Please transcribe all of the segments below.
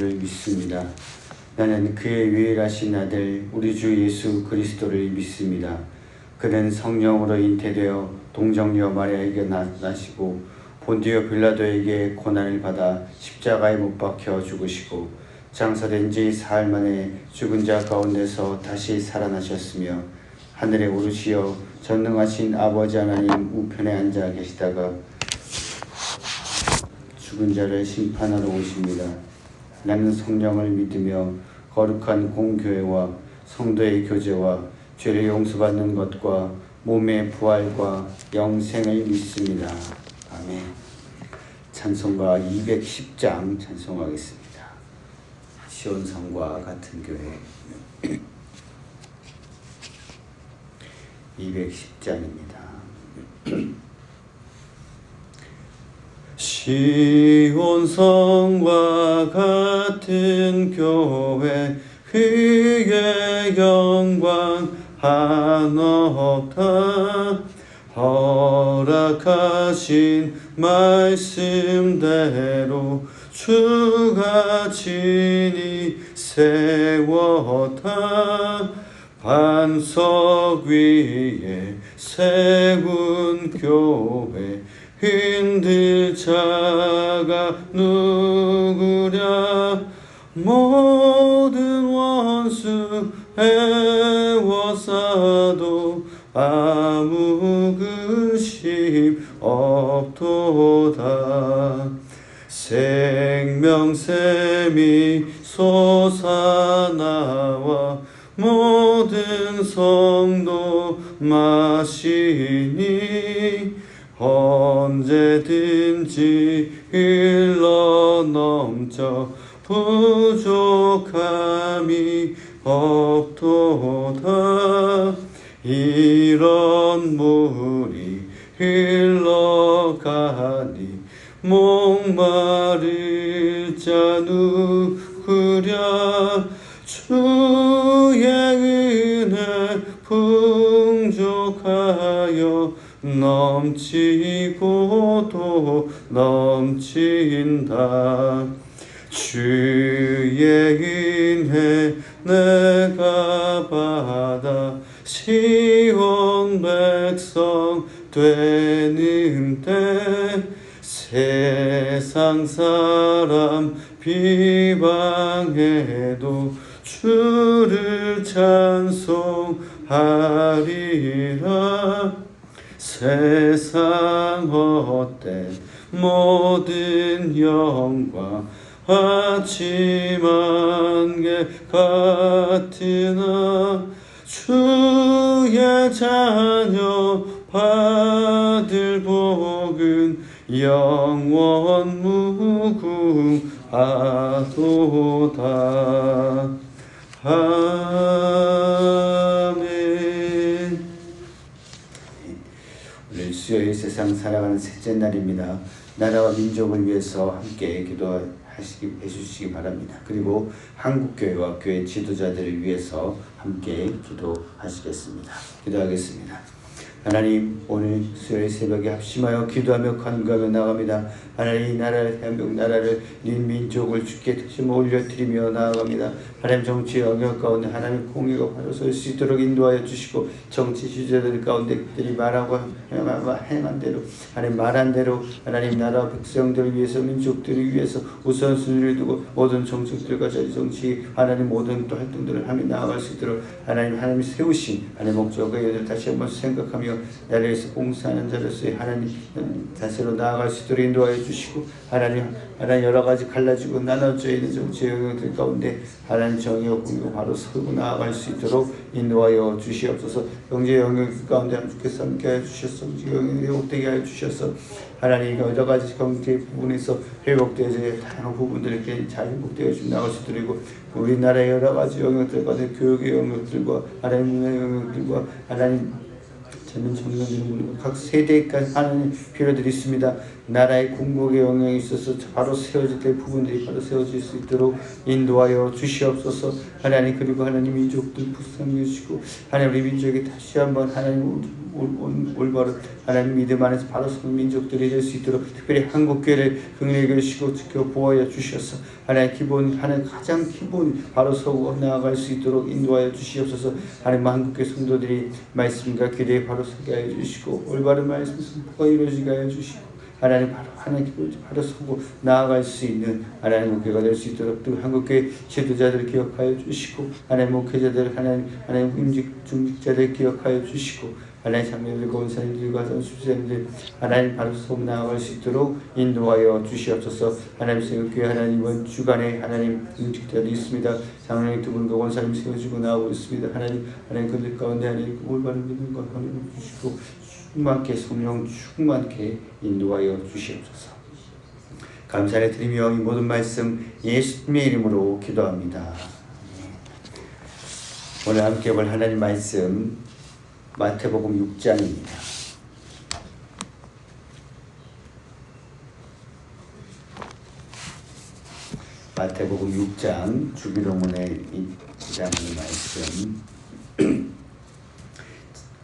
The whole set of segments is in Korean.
믿습니다. 나는 그의 유일하신 아들 우리 주 예수 그리스도를 믿습니다. 그는 성령으로 잉태되어 동정녀 마리아에게 나시고 본디오 빌라도에게 고난을 받아 십자가에 못 박혀 죽으시고 장사된 지 사흘 만에 죽은 자 가운데서 다시 살아나셨으며 하늘에 오르시어 전능하신 아버지 하나님 우편에 앉아 계시다가 죽은 자를 심판하러 오십니다. 나는 성령을 믿으며 거룩한 공교회와 성도의 교제와 죄를 용서받는 것과 몸의 부활과 영생을 믿습니다. 아멘. 찬송가 210장 찬송하겠습니다. 시온성과 같은 교회 210장입니다. 시온성과 같은 교회 그의 영광 한없다. 허락하신 말씀대로 주가 친히 세웠다. 반석 위에 세운 교회 흔들 자가 누구랴. 모든 원수 애워싸도 아무 근심 없도다. 생명샘이 솟아나와 모든 성도 마시니 언제든지 흘러넘쳐 부족함이 없도다. 이런 물이 흘러가니 목마를 자 누구랴. 주의 은혜 풍족하여 넘치고 또 넘친다. 주의 은혜 내가 받아 시온 백성 되는데 세상 사람 비방해도 주를 찬송하리라. 세상 헛된 모든 영광 아침 안개 같으나 주의 자녀 받을 복은 영원 무궁하도다. 아멘. 오늘 수요일 세상 살아가는 셋째 날입니다. 나라와 민족을 위해서 함께 기도해주시기 바랍니다. 그리고 한국교회와 교회 지도자들을 위해서 함께 기도하시겠습니다. 기도하겠습니다. 하나님, 오늘 수요일 새벽에 합심하여 기도하며 간구하며 나갑니다. 하나님, 이 나라를, 대한민국 나라를, 이 민족을 주께 다시 올려드리며 나아갑니다. 하나님, 정치 영역 가운데 하나님 공의가 바로 설 수 있도록 인도하여 주시고, 정치 지도자들 가운데 그들이 말하고 행한 대로, 하나님 말한 대로 하나님 나라 백성들을 위해서, 민족들을 위해서 우선순위를 두고 모든 정책들과 정치 하나님 모든 또 활동들을 하며 나아갈 수 있도록 하나님이 세우신 하나님 목적을 다시 한번 생각하며 나를 위해서 봉사하는 자로서의 하나님 자세로 나아갈 수 있도록 인도하여 주시고, 하나님 여러 가지 갈라지고 나눠져 있는 정치 영역들 가운데 하나님 정의와 공의가 바로 서고 나아갈 수 있도록 인도하여 주시옵소서. 경제 영역 가운데 하나님께서 함께하여 주셔서 회복되게 하여 주셔서 하나님 여러 가지 경제 부분에서 회복되어져 다양한 부분들에게 잘 회복되어 좀 나갈 수 있도록 우리나라의 여러 가지 영역들과 교육의 영역들과 하나님 문화의 영역들과 하나님 젊은 청년들은 각 세대까지 하나님 필요들이 있습니다. 나라의 궁극의 영향이 있어서 바로 세워질 때 부분들이 바로 세워질 수 있도록 인도하여 주시옵소서. 하나님, 그리고 하나님 민족들 불쌍히 해주시고 하나님 우리 민족이 다시 한번 하나님 올바른 하나님 믿음 안에서 바로 서는 민족들이 될 수 있도록 특별히 한국교회를 긍휼히 여기시고 지켜 보호하여 주셔서 하나님 가장 기본 바로 서고 나아갈 수 있도록 인도하여 주시옵소서. 하나님 한국교회 성도들이 말씀과 기도에 바로 서게 하여 주시고 올바른 말씀 선포가 이루어지게 하여 주시고 하나님 바로 서고 나아갈 수 있는 하나님 목회가 될 수 있도록 또 한국교회 지도자들을 기억하여 주시고 하나님 목회자들 하나님 임직 중직자들 기억하여 주시고 하나님 장로들과 원사님들과 선수자님들 하나님 바로 서고 나아갈 수 있도록 인도하여 주시옵소서. 하나님 생각교회 하나님 이번 주간에 하나님 임직자들이 있습니다. 장로님 두 분과 원사님 세워주고 나오고 있습니다. 하나님 그들 가운데 하나님 올바른 믿음과 하나님 주시고 충만케 성령 충만케 인도하여 주시옵소서. 감사를 드리며 이 모든 말씀 예수님의 이름으로 기도합니다. 오늘 함께 볼 하나님 말씀 마태복음 6장입니다. 마태복음 6장 주기도문에 입장하는 말씀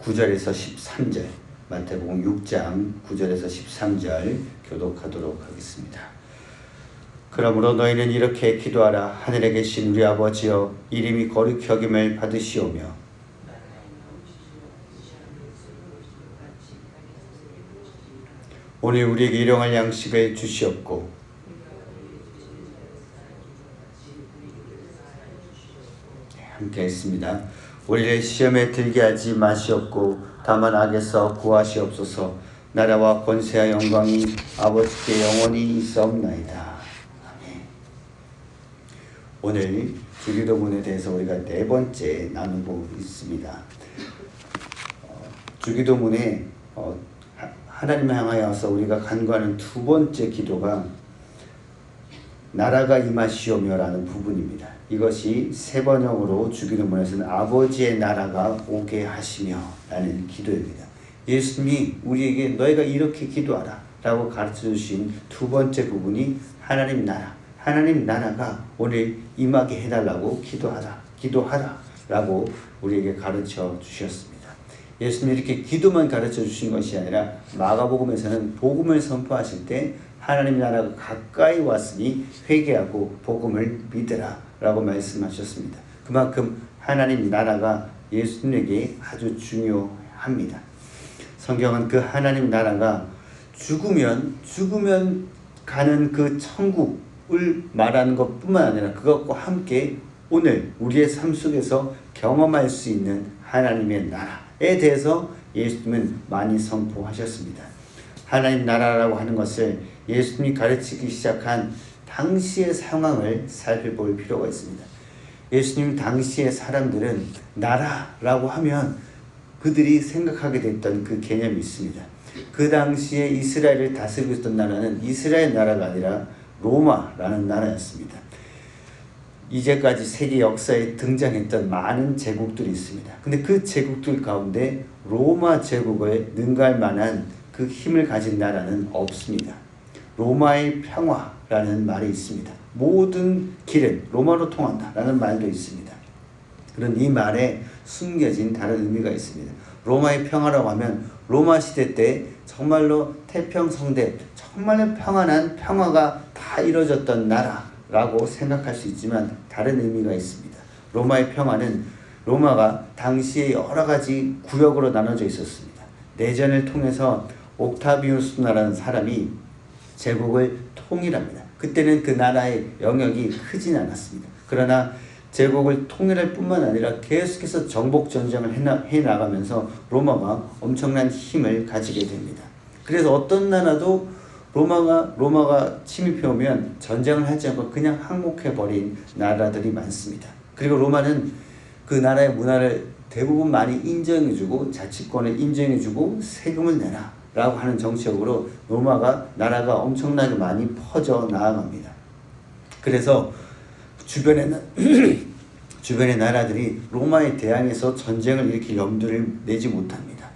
9절에서 13절 마태복음 6장 9절에서 13절 교독하도록 하겠습니다. 그러므로 너희는 이렇게 기도하라. 하늘에 계신 우리 아버지여 이름이 거룩히 여김을 받으시오며 오늘 우리에게 일용할 양식을 주시옵고 함께 했습니다. 우리를 시험에 들게 하지 마시옵고 다만 악에서 구하시옵소서. 나라와 권세와 영광이 아버지께 영원히 있사옵나이다. 아멘. 오늘 주기도문에 대해서 우리가 네 번째 나누고 있습니다. 주기도문에 하나님을 향하여서 우리가 간구하는 두 번째 기도가 나라가 임하시오며라는 부분입니다. 이것이 세 번역으로 주기도문에서는 아버지의 나라가 오게 하시며 라는 기도입니다. 예수님이 우리에게 너희가 이렇게 기도하라 라고 가르쳐 주신 두 번째 부분이 하나님 나라가 오늘 임하게 해달라고 기도하라 라고 우리에게 가르쳐 주셨습니다. 예수님이 이렇게 기도만 가르쳐 주신 것이 아니라 마가복음에서는 복음을 선포하실 때 하나님 나라가 가까이 왔으니 회개하고 복음을 믿으라 라고 말씀하셨습니다. 그만큼 하나님 나라가 예수님에게 아주 중요합니다. 성경은 그 하나님 나라가 죽으면 가는 그 천국을 말하는 것뿐만 아니라 그것과 함께 오늘 우리의 삶 속에서 경험할 수 있는 하나님의 나라에 대해서 예수님은 많이 선포하셨습니다. 하나님 나라라고 하는 것을 예수님이 가르치기 시작한 당시의 상황을 살펴볼 필요가 있습니다. 예수님 당시의 사람들은 나라라고 하면 그들이 생각하게 됐던 그 개념이 있습니다. 그 당시에 이스라엘을 다스리고 있던 나라는 이스라엘 나라가 아니라 로마라는 나라였습니다. 이제까지 세계 역사에 등장했던 많은 제국들이 있습니다. 근데 그 제국들 가운데 로마 제국을 능가할 만한 그 힘을 가진 나라는 없습니다. 로마의 평화라는 말이 있습니다. 모든 길은 로마로 통한다 라는 말도 있습니다. 그런 이 말에 숨겨진 다른 의미가 있습니다. 로마의 평화라고 하면 로마 시대 때 정말로 태평성대 정말로 평안한 평화가 다 이루어졌던 나라라고 생각할 수 있지만 다른 의미가 있습니다. 로마의 평화는 로마가 당시에 여러 가지 구역으로 나눠져 있었습니다. 내전을 통해서 옥타비우스라는 사람이 제국을 통일합니다. 그때는 그 나라의 영역이 크진 않았습니다. 그러나 제국을 통일할 뿐만 아니라 계속해서 정복 전쟁을 해나가면서 로마가 엄청난 힘을 가지게 됩니다. 그래서 어떤 나라도 로마가 침입해오면 전쟁을 하지 않고 그냥 항복해버린 나라들이 많습니다. 그리고 로마는 그 나라의 문화를 대부분 많이 인정해주고 자치권을 인정해주고 세금을 내라 라고 하는 정책으로 나라가 엄청나게 많이 퍼져 나아갑니다. 그래서 주변의 나라들이 로마에 대항해서 전쟁을 일으킬 염두를 내지 못합니다.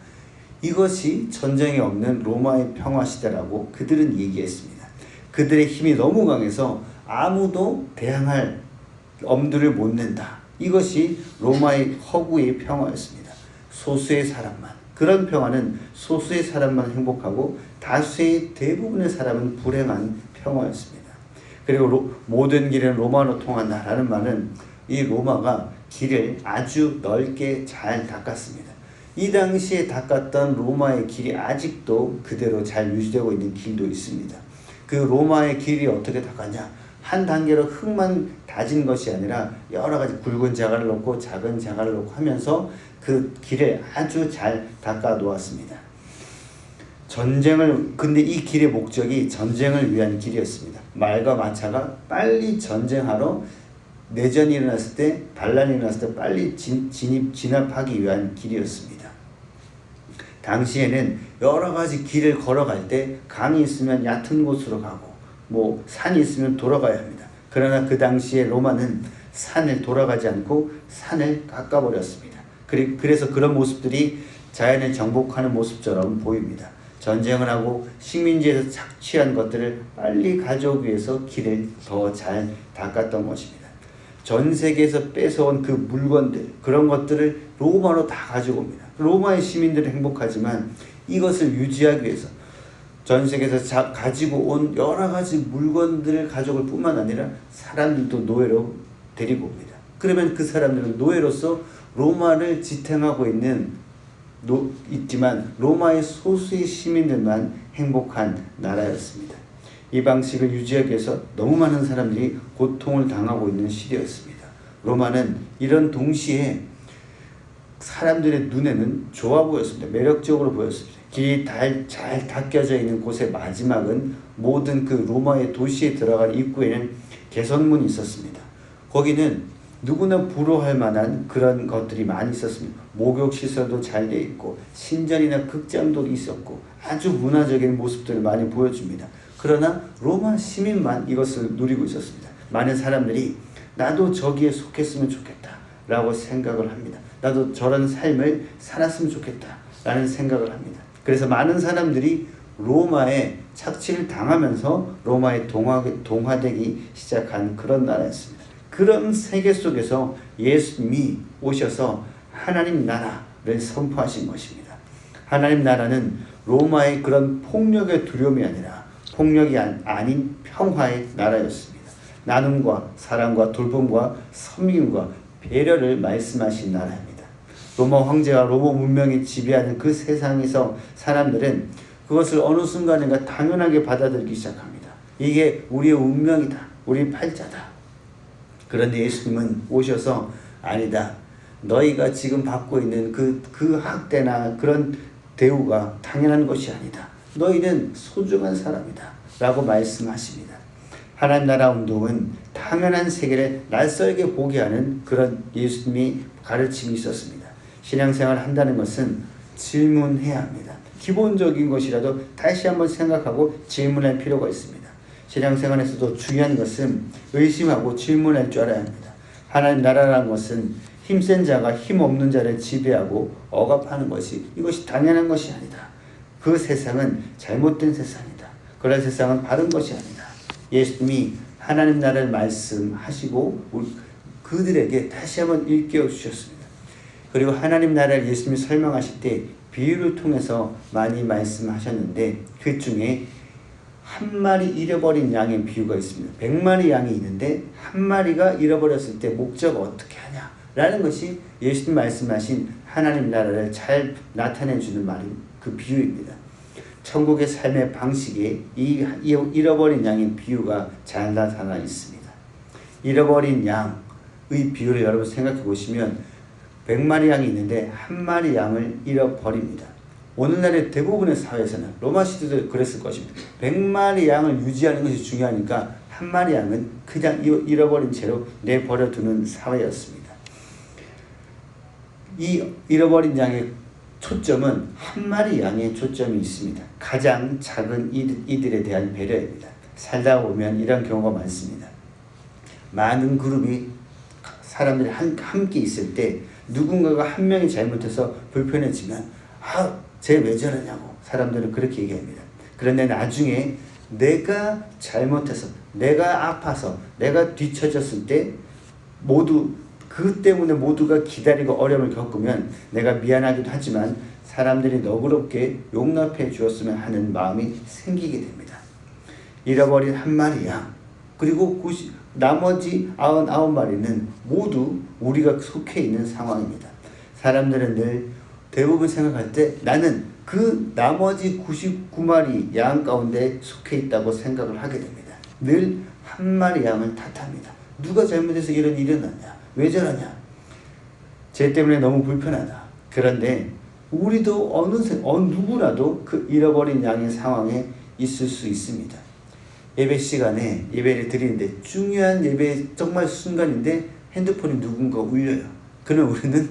이것이 전쟁이 없는 로마의 평화시대라고 그들은 얘기했습니다. 그들의 힘이 너무 강해서 아무도 대항할 엄두를 못 낸다. 이것이 로마의 허구의 평화였습니다. 소수의 사람만 그런 평화는 소수의 사람만 행복하고 다수의 대부분의 사람은 불행한 평화였습니다. 그리고 모든 길은 로마로 통한다라는 말은 이 로마가 길을 아주 넓게 잘 닦았습니다. 이 당시에 닦았던 로마의 길이 아직도 그대로 잘 유지되고 있는 길도 있습니다. 그 로마의 길이 어떻게 닦았냐? 한 단계로 흙만 다진 것이 아니라 여러 가지 굵은 자갈을 넣고 작은 자갈을 넣고 하면서 그 길을 아주 잘 닦아 놓았습니다. 근데 이 길의 목적이 전쟁을 위한 길이었습니다. 말과 마차가 빨리 전쟁하러 내전이 일어났을 때, 반란이 일어났을 때 빨리 진압하기 위한 길이었습니다. 당시에는 여러 가지 길을 걸어갈 때 강이 있으면 얕은 곳으로 가고 산이 있으면 돌아가야 합니다. 그러나 그 당시에 로마는 산을 돌아가지 않고 산을 깎아버렸습니다. 그래서 그런 모습들이 자연을 정복하는 모습처럼 보입니다. 전쟁을 하고 식민지에서 착취한 것들을 빨리 가져오기 위해서 길을 더 잘 닦았던 것입니다. 전 세계에서 뺏어온 그 물건들, 그런 것들을 로마로 다 가지고 옵니다. 로마의 시민들은 행복하지만 이것을 유지하기 위해서 전 세계에서 가지고 온 여러 가지 물건들을 가져올 뿐만 아니라 사람들도 노예로 데리고 옵니다. 그러면 그 사람들은 노예로서 로마를 지탱하고 있지만 로마의 소수의 시민들만 행복한 나라였습니다. 이 방식을 유지하기 위해서 너무 많은 사람들이 고통을 당하고 있는 시대였습니다. 로마는 이런 동시에 사람들의 눈에는 좋아 보였습니다. 매력적으로 보였습니다. 길이 잘 닦여져 있는 곳의 마지막은 모든 그 로마의 도시에 들어간 입구에는 개선문이 있었습니다. 거기는 누구나 부러워할 만한 그런 것들이 많이 있었습니다. 목욕시설도 잘 돼 있고 신전이나 극장도 있었고 아주 문화적인 모습들을 많이 보여줍니다. 그러나 로마 시민만 이것을 누리고 있었습니다. 많은 사람들이 나도 저기에 속했으면 좋겠다 라고 생각을 합니다. 나도 저런 삶을 살았으면 좋겠다 라는 생각을 합니다. 그래서 많은 사람들이 로마에 착취를 당하면서 로마에 동화되기 시작한 그런 나라였습니다. 그런 세계 속에서 예수님이 오셔서 하나님 나라를 선포하신 것입니다. 하나님 나라는 로마의 그런 폭력의 두려움이 아니라 폭력이 아닌 평화의 나라였습니다. 나눔과 사랑과 돌봄과 섬김과 배려를 말씀하신 나라입니다. 로마 황제와 로마 문명이 지배하는 그 세상에서 사람들은 그것을 어느 순간인가 당연하게 받아들이기 시작합니다. 이게 우리의 운명이다. 우리 팔자다. 그런데 예수님은 오셔서 아니다. 너희가 지금 받고 있는 그 학대나 그런 대우가 당연한 것이 아니다. 너희는 소중한 사람이다. 라고 말씀하십니다. 하나님 나라 운동은 당연한 세계를 낯설게 보게 하는 그런 예수님이 가르침이 있었습니다. 신앙생활을 한다는 것은 질문해야 합니다. 기본적인 것이라도 다시 한번 생각하고 질문할 필요가 있습니다. 신앙생활에서도 중요한 것은 의심하고 질문할 줄 알아야 합니다. 하나님 나라라는 것은 힘센 자가 힘없는 자를 지배하고 억압하는 이것이 당연한 것이 아니다. 그 세상은 잘못된 세상이다. 그런 세상은 바른 것이 아니다. 예수님이 하나님 나라를 말씀하시고 그들에게 다시 한번 일깨워 주셨습니다. 그리고 하나님 나라를 예수님이 설명하실 때 비유를 통해서 많이 말씀하셨는데 그 중에 한 마리 잃어버린 양의 비유가 있습니다. 100마리 양이 있는데 한 마리가 잃어버렸을 때 목자가 어떻게 하냐 라는 것이 예수님 말씀하신 하나님 나라를 잘 나타내주는 그 비유입니다. 천국의 삶의 방식에 이 잃어버린 양의 비유가 잘 나타나 있습니다. 잃어버린 양의 비유를 여러분 생각해 보시면 100마리 양이 있는데 한 마리 양을 잃어버립니다. 오늘날의 대부분의 사회에서는 로마 시대도 그랬을 것입니다. 100마리 양을 유지하는 것이 중요하니까 한 마리 양은 그냥 잃어버린 채로 내버려두는 사회였습니다. 이 잃어버린 양의 초점은 한 마리 양의 초점이 있습니다. 가장 작은 이들에 대한 배려입니다. 살다 보면 이런 경우가 많습니다. 많은 그룹이 사람들이 함께 있을 때 누군가가 한 명이 잘못해서 불편해지면 쟤 왜 저러냐고 사람들은 그렇게 얘기합니다. 그런데 나중에 내가 잘못해서 내가 아파서 내가 뒤처졌을 때 그 때문에 모두가 기다리고 어려움을 겪으면 내가 미안하기도 하지만 사람들이 너그럽게 용납해 주었으면 하는 마음이 생기게 됩니다. 잃어버린 한 마리 양, 그리고 나머지 99마리는 모두 우리가 속해 있는 상황입니다. 사람들은 늘 대부분 생각할 때 나는 그 나머지 99마리 양 가운데 속해 있다고 생각을 하게 됩니다. 늘 한 마리 양을 탓합니다. 누가 잘못해서 이런 일이 일어났냐? 왜 저러냐? 쟤 때문에 너무 불편하다. 그런데 우리도 누구라도 그 잃어버린 양의 상황에 있을 수 있습니다. 예배 시간에 예배를 드리는데 중요한 예배 정말 순간인데 핸드폰이 누군가 울려요. 그러면 우리는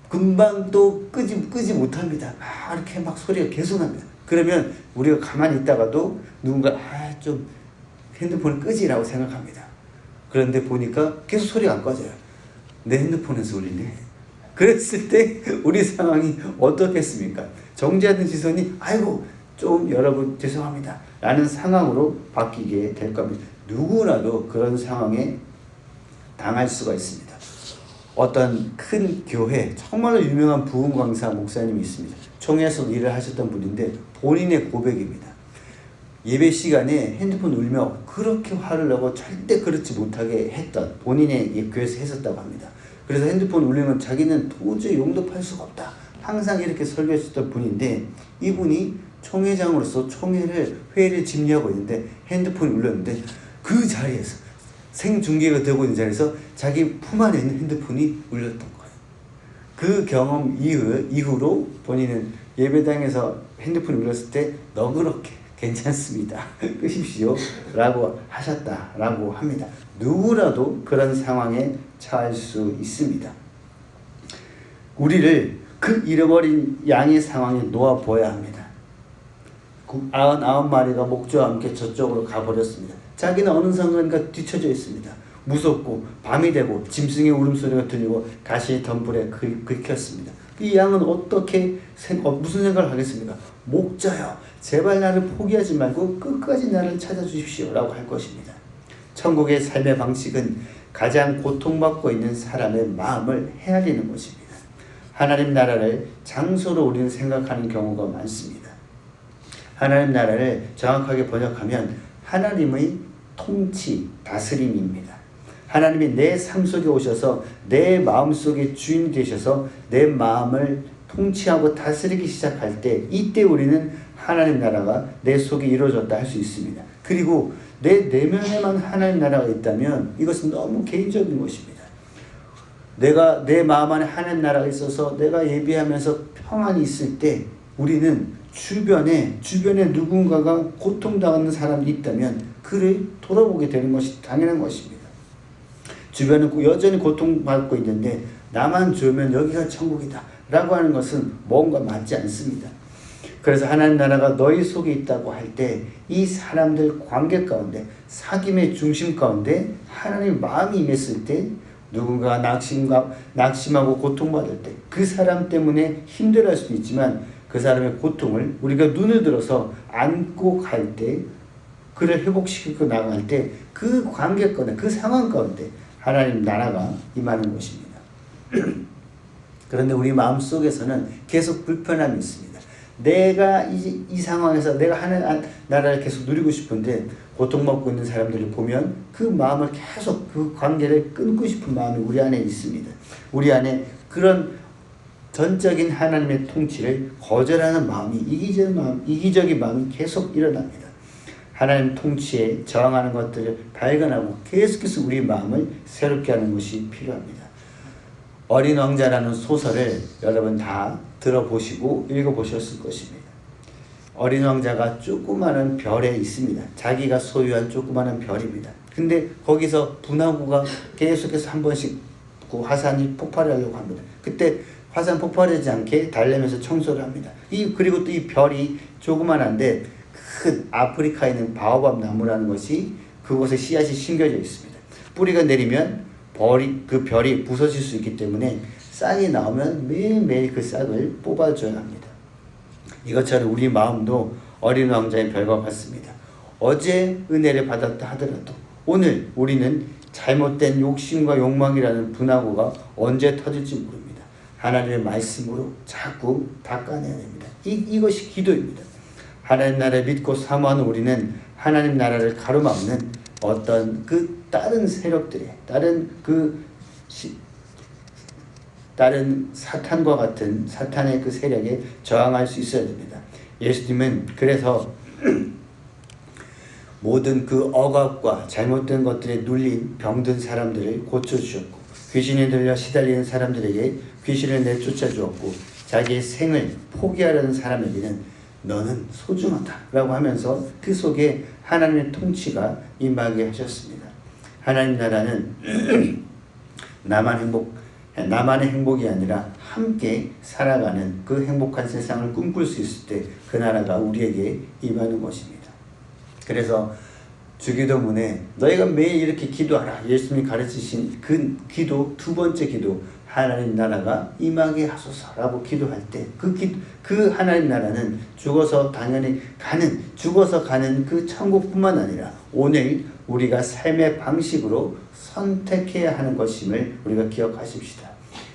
금방 또 끄지 못합니다. 이렇게 막 소리가 계속 납니다. 그러면 우리가 가만히 있다가도 누군가 좀 핸드폰을 끄지라고 생각합니다. 그런데 보니까 계속 소리가 안 꺼져요. 내 핸드폰에서 울리네. 그랬을 때 우리 상황이 어떻겠습니까? 정죄하는 시선이 아이고 좀 여러분 죄송합니다 라는 상황으로 바뀌게 될 겁니다. 누구라도 그런 상황에 당할 수가 있습니다. 어떤 큰 교회 정말로 유명한 부흥 강사 목사님이 있습니다. 총회에서 일을 하셨던 분인데 본인의 고백입니다. 예배 시간에 핸드폰 울며 그렇게 화를 내고 절대 그렇지 못하게 했던 본인의 교회에서 했었다고 합니다. 그래서 핸드폰 울리면 자기는 도저히 용납할 수가 없다. 항상 이렇게 설교했었던 분인데 이분이 총회장으로서 회의를 집례하고 있는데 핸드폰이 울렸는데 그 자리에서 생중계가 되고 있는 자리에서 자기 품 안에 있는 핸드폰이 울렸던 거예요. 그 경험 이후로 본인은 예배당에서 핸드폰이 울렸을 때 너그럽게 괜찮습니다. 끄십시오 라고 하셨다라고 합니다. 누구라도 그런 상황에 처할 수 있습니다. 우리를 그 잃어버린 양의 상황에 놓아보아야 합니다. 99마리가 목자와 함께 저쪽으로 가버렸습니다. 자기는 어느 순간인가 뒤쳐져 있습니다. 무섭고 밤이 되고 짐승의 울음소리가 들리고 가시 덤불에 긁혔습니다. 이 양은 무슨 생각을 하겠습니까? 목자여 제발 나를 포기하지 말고 끝까지 나를 찾아주십시오 라고 할 것입니다. 천국의 삶의 방식은 가장 고통받고 있는 사람의 마음을 헤아리는 것입니다. 하나님 나라를 장소로 우리는 생각하는 경우가 많습니다. 하나님 나라를 정확하게 번역하면 하나님의 통치, 다스림입니다. 하나님이 내 삶 속에 오셔서 내 마음속에 주인이 되셔서 내 마음을 통치하고 다스리기 시작할 때 이때 우리는 하나님 나라가 내 속에 이루어졌다 할 수 있습니다. 그리고 내 내면에만 하나님 나라가 있다면 이것은 너무 개인적인 것입니다. 내 마음 안에 하나님 나라가 있어서 내가 예배하면서 평안이 있을 때 우리는 주변에 누군가가 고통당하는 사람이 있다면 그를 돌아보게 되는 것이 당연한 것입니다. 주변은 여전히 고통받고 있는데 나만 좋으면 여기가 천국이다 라고 하는 것은 뭔가 맞지 않습니다. 그래서 하나님 나라가 너희 속에 있다고 할 때 이 사람들 관계 가운데 사귐의 중심 가운데 하나님의 마음이 임했을 때 누군가 낙심하고 고통받을 때 그 사람 때문에 힘들어할 수도 있지만 그 사람의 고통을 우리가 눈을 들어서 안고 갈 때 그를 회복시키고 나갈 때 그 관계 가운데 그 상황 가운데 하나님 나라가 임하는 것입니다. 그런데 우리 마음속에서는 계속 불편함이 있습니다. 내가 이 상황에서 내가 하나님 나라를 계속 누리고 싶은데 고통받고 있는 사람들을 보면 그 마음을 계속 그 관계를 끊고 싶은 마음이 우리 안에 있습니다. 우리 안에 그런 전적인 하나님의 통치를 거절하는 마음이 이기적인 마음이 계속 일어납니다. 하나님 통치에 저항하는 것들을 발견하고 계속해서 우리 마음을 새롭게 하는 것이 필요합니다. 어린 왕자라는 소설을 여러분 다 들어보시고 읽어보셨을 것입니다. 어린 왕자가 조그마한 별에 있습니다. 자기가 소유한 조그마한 별입니다. 근데 거기서 분화구가 계속해서 한 번씩 그 화산이 폭발하려고 합니다. 그때 화산 폭발하지 않게 달래면서 청소를 합니다. 그리고 또 이 별이 조그만한데 큰 아프리카에 있는 바오밥 나무라는 것이 그곳에 씨앗이 심겨져 있습니다. 뿌리가 내리면 그 별이 부서질 수 있기 때문에 싹이 나오면 매일매일 그 싹을 뽑아줘야 합니다. 이것처럼 우리 마음도 어린 왕자의 별과 같습니다. 어제 은혜를 받았다 하더라도 오늘 우리는 잘못된 욕심과 욕망이라는 분화구가 언제 터질지 모릅니다. 하나님의 말씀으로 자꾸 닦아내야 됩니다. 이것이 기도입니다. 하나님 나라를 믿고 사모하는 우리는 하나님 나라를 가로막는 어떤 그 다른 세력들의 다른 사탄과 같은 사탄의 그 세력에 저항할 수 있어야 됩니다. 예수님은 그래서 모든 그 억압과 잘못된 것들에 눌린 병든 사람들을 고쳐주셨고, 귀신에 들려 시달리는 사람들에게 귀신을 내쫓아 주었고, 자기의 생을 포기하려는 사람에게는 너는 소중하다 라고 하면서 그 속에 하나님의 통치가 임하게 하셨습니다. 하나님 나라는 나만의 행복이 아니라 함께 살아가는 그 행복한 세상을 꿈꿀 수 있을 때 그 나라가 우리에게 임하는 것입니다. 그래서 주기도문에 너희가 매일 이렇게 기도하라, 예수님이 가르치신 그 기도, 두 번째 기도, 하나님 나라가 임하게 하소서라고 기도할 때 그 하나님 나라는 죽어서 가는 그 천국뿐만 아니라 오늘 우리가 삶의 방식으로 선택해야 하는 것임을 우리가 기억하십시다.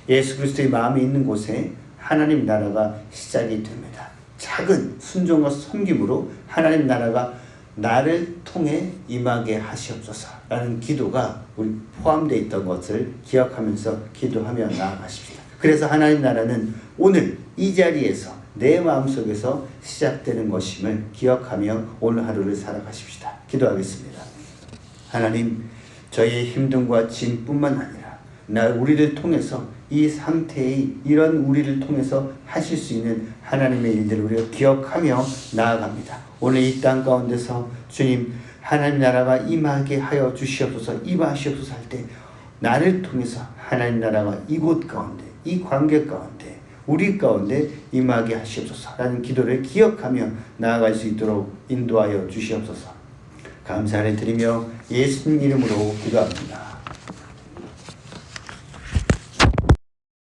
예수 그리스도의 마음이 있는 곳에 하나님 나라가 시작이 됩니다. 작은 순종과 섬김으로 하나님 나라가 나를 통해 임하게 하시옵소서라는 기도가 우리 포함되어 있던 것을 기억하면서 기도하며 나아가십시다. 그래서 하나님 나라는 오늘 이 자리에서 내 마음속에서 시작되는 것임을 기억하며 오늘 하루를 살아가십시다. 기도하겠습니다. 하나님, 저희의 힘듦과 짐뿐만 아니라 우리를 통해서 이 상태의 이런 우리를 통해서 하실 수 있는 하나님의 일들을 우리가 기억하며 나아갑니다. 오늘 이 땅 가운데서 주님 하나님 나라가 임하게 하여 주시옵소서, 임하시옵소서 할 때 나를 통해서 하나님 나라가 이곳 가운데, 이 관계 가운데, 우리 가운데 임하게 하시옵소서라는 기도를 기억하며 나아갈 수 있도록 인도하여 주시옵소서. 감사를 드리며 예수님 이름으로 기도합니다.